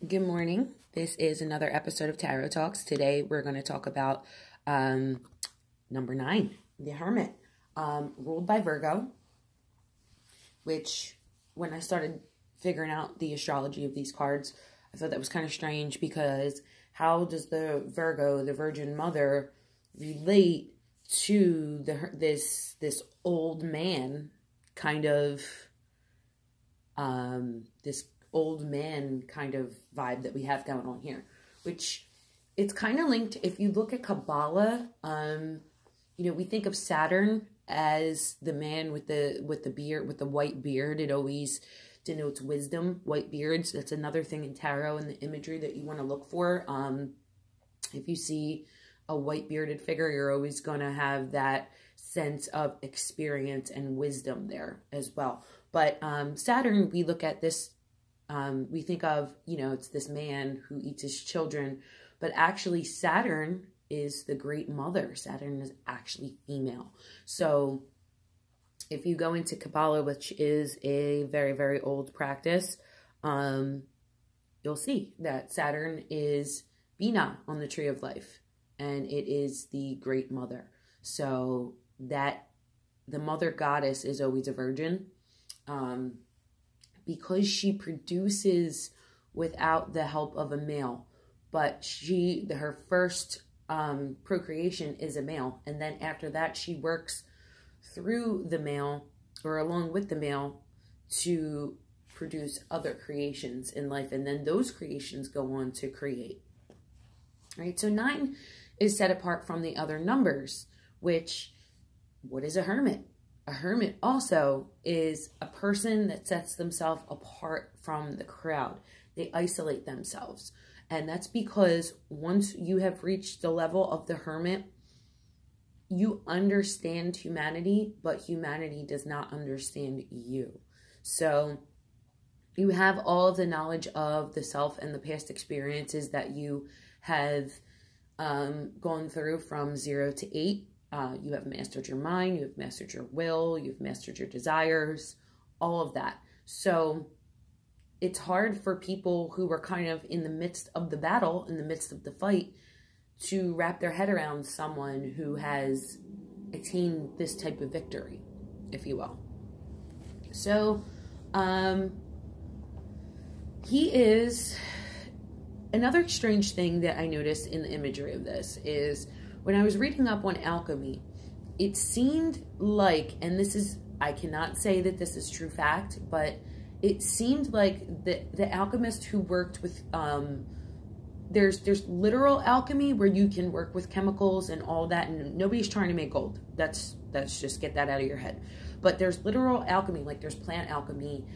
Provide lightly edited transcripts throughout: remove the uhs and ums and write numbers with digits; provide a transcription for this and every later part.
Good morning. This is another episode of Tarot Talks. Today we're going to talk about number 9, the Hermit, ruled by Virgo, which when I started figuring out the astrology of these cards, I thought that was kind of strange because how does the Virgo, the Virgin Mother, relate to this old man kind of this old man kind of vibe that we have going on here, which it's kind of linked. If you look at Kabbalah, we think of Saturn as the man with the beard, with the white beard. It always denotes wisdom, white beards. That's another thing in tarot and the imagery that you want to look for. If you see a white bearded figure, you're always going to have that sense of experience and wisdom there as well. But Saturn, we look at this, we think of, it's this man who eats his children, but actually Saturn is the great mother. Saturn is actually female. So if you go into Kabbalah, which is a very, very old practice, you'll see that Saturn is Bina on the tree of life, and it is the great mother. So that the mother goddess is always a virgin, because she produces without the help of a male, but her first procreation is a male, and then after that she works through the male or along with the male to produce other creations in life, and then those creations go on to create. Right? So 9 is set apart from the other numbers, which, what is a hermit? A hermit also is a person that sets themselves apart from the crowd. They isolate themselves. And that's because once you have reached the level of the hermit, you understand humanity, but humanity does not understand you. So you have all of the knowledge of the self and the past experiences that you have gone through from 0 to 8. You have mastered your mind, you have mastered your will, you've mastered your desires, all of that. So it's hard for people who are kind of in the midst of the battle, in the midst of the fight, to wrap their head around someone who has attained this type of victory, if you will. So, he is... Another strange thing that I noticed in the imagery of this is when I was reading up on alchemy, it seemed like, and this is, I cannot say that this is true fact, but it seemed like the alchemist who worked with, there's literal alchemy where you can work with chemicals and all that, and nobody's trying to make gold. That's just get that out of your head. But there's literal alchemy, like there's plant alchemy,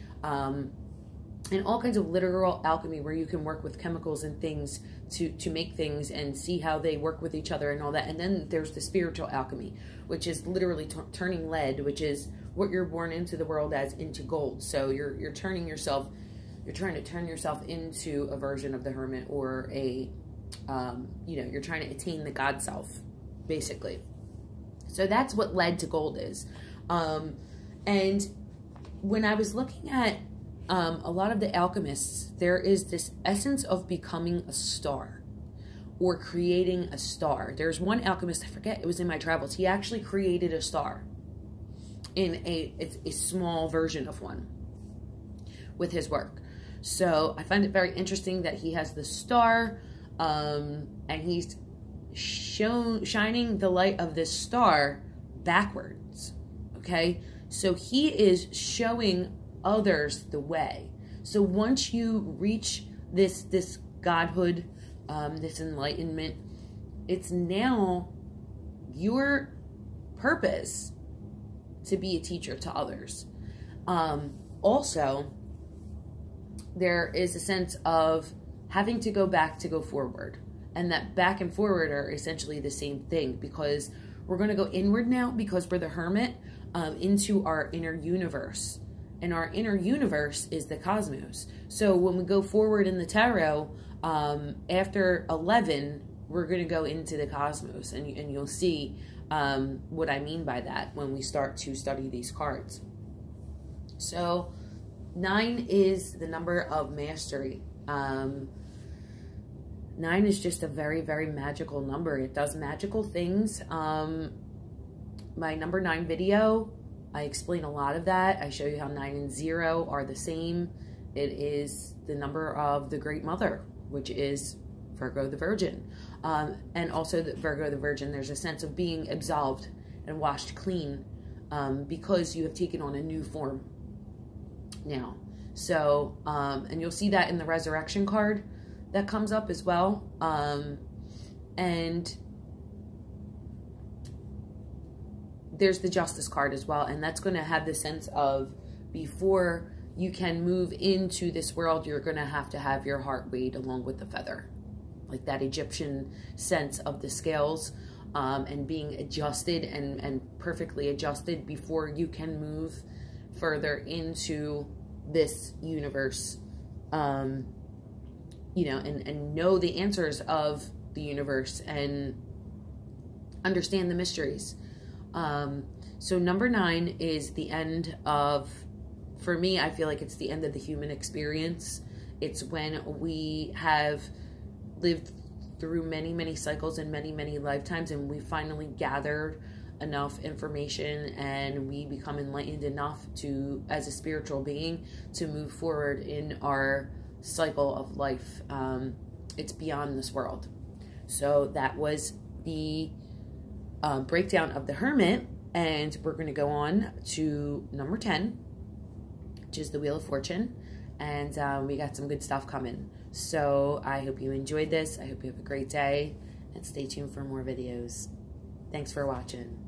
and all kinds of literal alchemy where you can work with chemicals and things to make things and see how they work with each other and all that. And then there's the spiritual alchemy, which is literally turning lead, which is what you're born into the world as, into gold. So you're trying to turn yourself into a version of the hermit, or a, you're trying to attain the God self, basically. So that's what lead to gold is. And when I was looking at a lot of the alchemists, there is this essence of becoming a star or creating a star. There's one alchemist, I forget, it was in my travels. He actually created a star in a small version of one with his work. So I find it very interesting that he has the star, and he's shining the light of this star backwards. Okay, so he is showing others the way. So once you reach this godhood, this enlightenment, it's now your purpose to be a teacher to others. Also, there is a sense of having to go back to go forward, and that back and forward are essentially the same thing, because we're going to go inward now, because we're the hermit, into our inner universe. And our inner universe is the cosmos. So when we go forward in the tarot, after 11, we're going to go into the cosmos. And you'll see what I mean by that when we start to study these cards. So 9 is the number of mastery. 9 is just a very, very magical number. It does magical things. My number 9 video, I explain a lot of that. I show you how 9 and 0 are the same. It is the number of the Great Mother, which is Virgo the Virgin. And also the Virgo the Virgin, there's a sense of being absolved and washed clean because you have taken on a new form now. So, and you'll see that in the resurrection card that comes up as well. And there's the justice card as well. And that's going to have the sense of before you can move into this world, you're going to have your heart weighed along with the feather. Like that Egyptian sense of the scales and being adjusted and perfectly adjusted before you can move further into this universe, you know, and know the answers of the universe and understand the mysteries. So number 9 is the end of, for me, I feel like it's the end of the human experience. It's when we have lived through many, many cycles and many, many lifetimes, and we finally gathered enough information and we become enlightened enough to, as a spiritual being, to move forward in our cycle of life. It's beyond this world. So that was the breakdown of the Hermit, and we're going to go on to number 10, which is the Wheel of Fortune, and we got some good stuff coming. So I hope you enjoyed this. I hope you have a great day, and stay tuned for more videos. Thanks for watching.